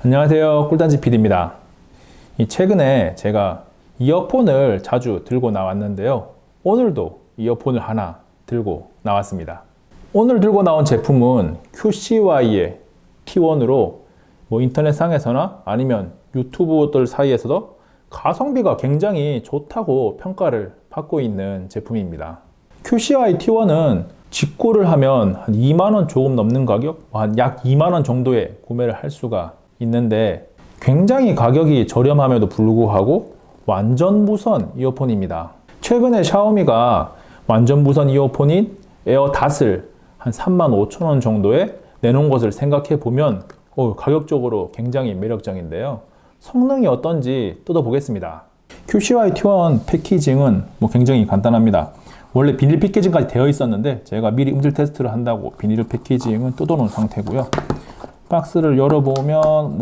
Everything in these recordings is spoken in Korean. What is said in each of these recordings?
안녕하세요, 꿀단지 PD입니다. 최근에 제가 이어폰을 자주 들고 나왔는데요. 오늘도 이어폰을 하나 들고 나왔습니다. 오늘 들고 나온 제품은 QCY의 T1으로 인터넷상에서나 아니면 유튜버들 사이에서도 가성비가 굉장히 좋다고 평가를 받고 있는 제품입니다. QCY T1은 직구를 하면 한 2만원 조금 넘는 가격, 한 약 2만원 정도에 구매를 할 수가 있는데 굉장히 가격이 저렴함에도 불구하고 완전 무선 이어폰입니다. 최근에 샤오미가 완전 무선 이어폰인 에어닷을 한 35,000원 정도에 내놓은 것을 생각해 보면 가격적으로 굉장히 매력적인데요. 성능이 어떤지 뜯어보겠습니다. QCY T1 패키징은 굉장히 간단합니다. 원래 비닐 패키징까지 되어 있었는데 제가 미리 음질 테스트를 한다고 비닐 패키징은 뜯어놓은 상태고요. 박스를 열어보면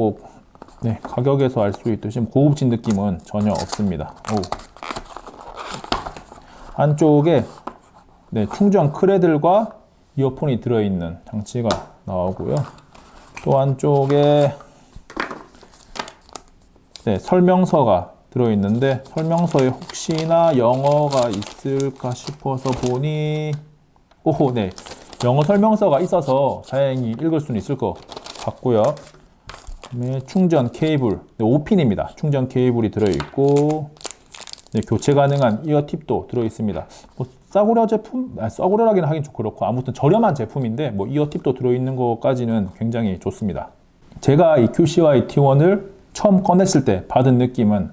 가격에서 알 수 있듯이 고급진 느낌은 전혀 없습니다. 안쪽에 충전 크레들과 이어폰이 들어있는 장치가 나오고요. 또 안쪽에 설명서가 들어있는데 설명서에 혹시나 영어가 있을까 싶어서 보니 영어 설명서가 있어서 다행히 읽을 수는 있을 것 같고요. 충전 케이블 5핀입니다. 충전 케이블이 들어있고 교체 가능한 이어팁도 들어있습니다. 싸구려 제품? 싸구려라기는 하긴 좀 그렇고 아무튼 저렴한 제품인데 이어팁도 들어있는 것까지는 굉장히 좋습니다. 제가 이 QCY T1을 처음 꺼냈을 때 받은 느낌은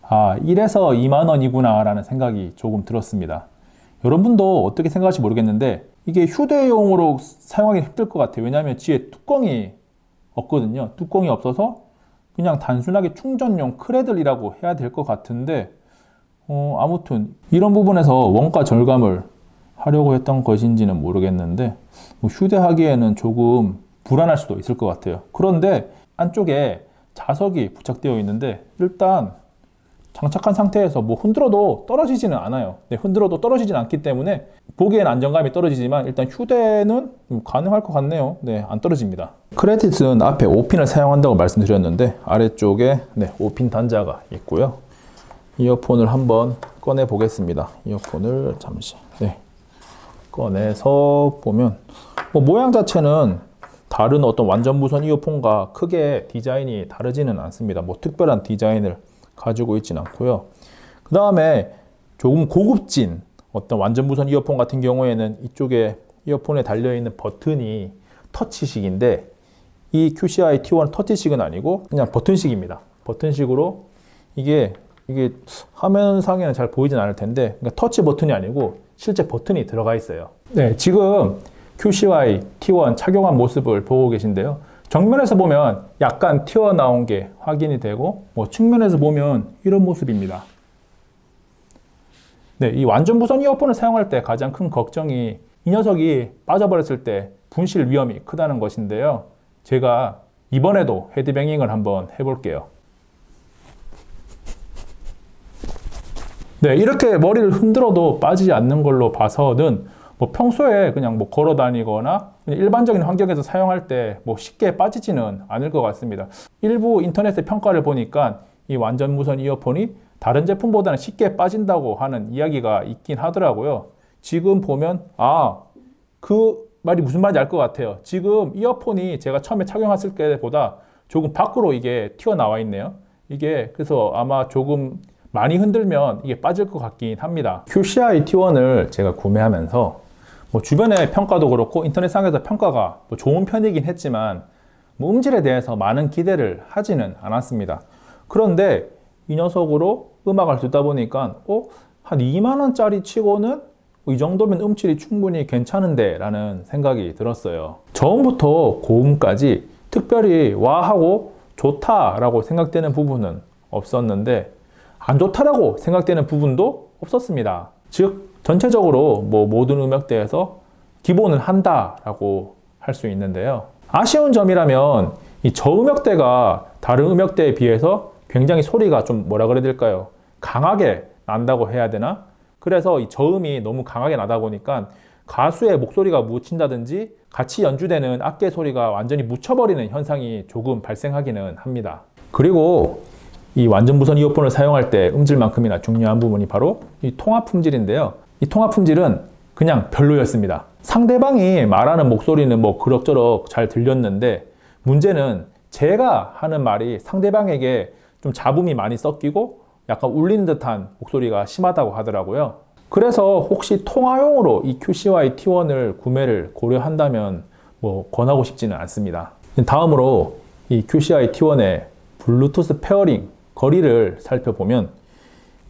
1에서 2만원이구나 라는 생각이 조금 들었습니다. 여러분도 어떻게 생각할지 모르겠는데 이게 휴대용으로 사용하기 힘들 것 같아요. 왜냐하면 뒤에 뚜껑이 없거든요. 뚜껑이 없어서 그냥 단순하게 충전용 크레들이라고 해야 될 것 같은데 아무튼 이런 부분에서 원가 절감을 하려고 했던 것인지는 모르겠는데 휴대하기에는 조금 불안할 수도 있을 것 같아요. 그런데 안쪽에 자석이 부착되어 있는데 일단 장착한 상태에서 흔들어도 떨어지지는 않아요. 흔들어도 떨어지진 않기 때문에 보기엔 안정감이 떨어지지만 일단 휴대는 가능할 것 같네요. 안 떨어집니다. 크레딧은 앞에 5핀을 사용한다고 말씀드렸는데 아래쪽에 5핀 단자가 있고요. 이어폰을 한번 꺼내 보겠습니다. 이어폰을 잠시 꺼내서 보면 모양 자체는 다른 어떤 완전 무선 이어폰과 크게 디자인이 다르지는 않습니다. 특별한 디자인을 가지고 있진 않고요. 그 다음에 조금 고급진 어떤 완전 무선 이어폰 같은 경우에는 이쪽에 이어폰에 달려있는 버튼이 터치식인데 이 QCY T1 터치식은 아니고 그냥 버튼식입니다. 버튼식으로 이게 화면상에는 잘 보이진 않을 텐데 터치 버튼이 아니고 실제 버튼이 들어가 있어요. 지금 QCY T1 착용한 모습을 보고 계신데요. 정면에서 보면 약간 튀어나온 게 확인이 되고 측면에서 보면 이런 모습입니다. 이 완전 무선 이어폰을 사용할 때 가장 큰 걱정이 이 녀석이 빠져버렸을 때 분실 위험이 크다는 것인데요. 제가 이번에도 헤드뱅잉을 한번 해볼게요. 이렇게 머리를 흔들어도 빠지지 않는 걸로 봐서는 평소에 그냥 걸어 다니거나 일반적인 환경에서 사용할 때 쉽게 빠지지는 않을 것 같습니다. 일부 인터넷의 평가를 보니까 이 완전 무선 이어폰이 다른 제품보다는 쉽게 빠진다고 하는 이야기가 있긴 하더라고요. 지금 보면 그 말이 무슨 말인지 알 것 같아요. 지금 이어폰이 제가 처음에 착용했을 때보다 조금 밖으로 이게 튀어나와 있네요. 이게 그래서 아마 조금 많이 흔들면 이게 빠질 것 같긴 합니다. QCY T1을 제가 구매하면서 주변의 평가도 그렇고 인터넷상에서 평가가 좋은 편이긴 했지만 음질에 대해서 많은 기대를 하지는 않았습니다. 그런데 이 녀석으로 음악을 듣다 보니까 한 2만원짜리 치고는 이 정도면 음질이 충분히 괜찮은데 라는 생각이 들었어요. 저음부터 고음까지 특별히 와하고 좋다라고 생각되는 부분은 없었는데 안 좋다라고 생각되는 부분도 없었습니다. 즉 전체적으로 모든 음역대에서 기본은 한다라고 할 수 있는데요. 아쉬운 점이라면 이 저음역대가 다른 음역대에 비해서 굉장히 소리가 좀 뭐라 그래야 될까요? 강하게 난다고 해야 되나? 그래서 이 저음이 너무 강하게 나다 보니까 가수의 목소리가 묻힌다든지 같이 연주되는 악기 소리가 완전히 묻혀버리는 현상이 조금 발생하기는 합니다. 그리고 이 완전 무선 이어폰을 사용할 때 음질만큼이나 중요한 부분이 바로 이 통화 품질인데요. 이 통화 품질은 그냥 별로였습니다. 상대방이 말하는 목소리는 뭐 그럭저럭 잘 들렸는데 문제는 제가 하는 말이 상대방에게 좀 잡음이 많이 섞이고 약간 울리는 듯한 목소리가 심하다고 하더라고요. 그래서 혹시 통화용으로 이 QCY T1을 구매를 고려한다면 뭐 권하고 싶지는 않습니다. 다음으로 이 QCY T1의 블루투스 페어링 거리를 살펴보면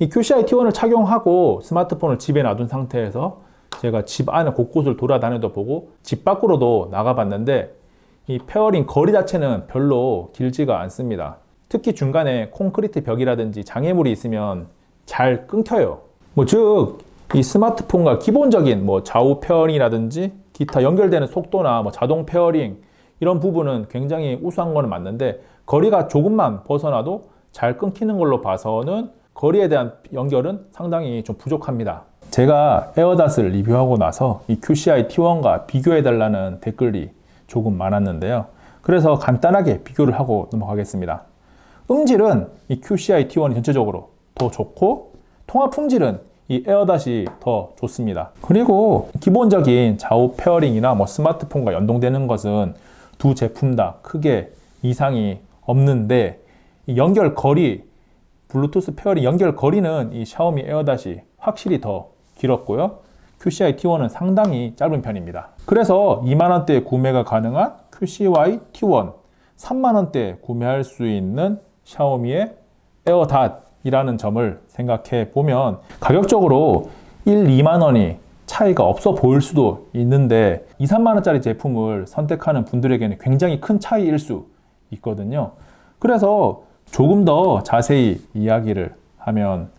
이 QCY T1을 착용하고 스마트폰을 집에 놔둔 상태에서 제가 집 안에 곳곳을 돌아다녀도 보고 집 밖으로도 나가봤는데 이 페어링 거리 자체는 별로 길지가 않습니다. 특히 중간에 콘크리트 벽이라든지 장애물이 있으면 잘 끊겨요. 즉 이 스마트폰과 기본적인 좌우 페어링이라든지 기타 연결되는 속도나 자동 페어링 이런 부분은 굉장히 우수한 거는 맞는데 거리가 조금만 벗어나도 잘 끊기는 걸로 봐서는 거리에 대한 연결은 상당히 좀 부족합니다. 제가 에어닷을 리뷰하고 나서 이 QCY T1과 비교해달라는 댓글이 조금 많았는데요. 그래서 간단하게 비교를 하고 넘어가겠습니다. 음질은 이 QCY T1이 전체적으로 더 좋고 통화 품질은 이 에어닷이 더 좋습니다. 그리고 기본적인 좌우 페어링이나 스마트폰과 연동되는 것은 두 제품 다 크게 이상이 없는데 이 연결 거리, 블루투스 페어링 연결 거리는 이 샤오미 에어닷이 확실히 더 길었고요. QCY T1은 상당히 짧은 편입니다. 그래서 2만원대에 구매가 가능한 QCY T1, 3만원대에 구매할 수 있는 샤오미의 에어닷이라는 점을 생각해 보면 가격적으로 1, 2만원이 차이가 없어 보일 수도 있는데 2, 3만원짜리 제품을 선택하는 분들에게는 굉장히 큰 차이일 수 있거든요. 그래서 조금 더 자세히 이야기를 하면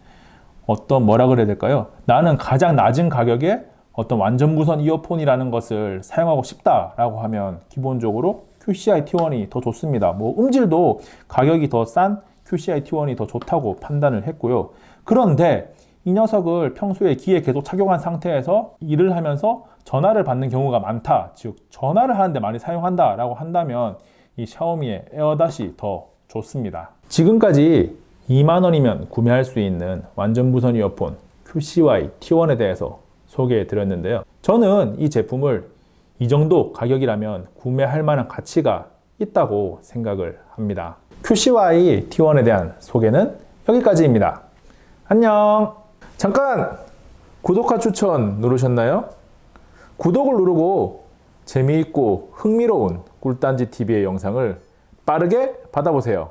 뭐라 그래야 될까요? 나는 가장 낮은 가격에 어떤 완전 무선 이어폰이라는 것을 사용하고 싶다라고 하면 기본적으로 QCY T1이 더 좋습니다. 음질도 가격이 더 싼 QCY T1이 더 좋다고 판단을 했고요. 그런데 이 녀석을 평소에 귀에 계속 착용한 상태에서 일을 하면서 전화를 받는 경우가 많다. 즉 전화를 하는데 많이 사용한다라고 한다면 이 샤오미의 에어닷이 더 좋습니다. 지금까지 2만원이면 구매할 수 있는 완전 무선 이어폰 QCY T1에 대해서 소개해 드렸는데요. 저는 이 제품을 이 정도 가격이라면 구매할 만한 가치가 있다고 생각을 합니다. QCY T1에 대한 소개는 여기까지입니다. 안녕! 잠깐! 구독과 추천 누르셨나요? 구독을 누르고 재미있고 흥미로운 꿀단지 TV의 영상을 빠르게 받아보세요.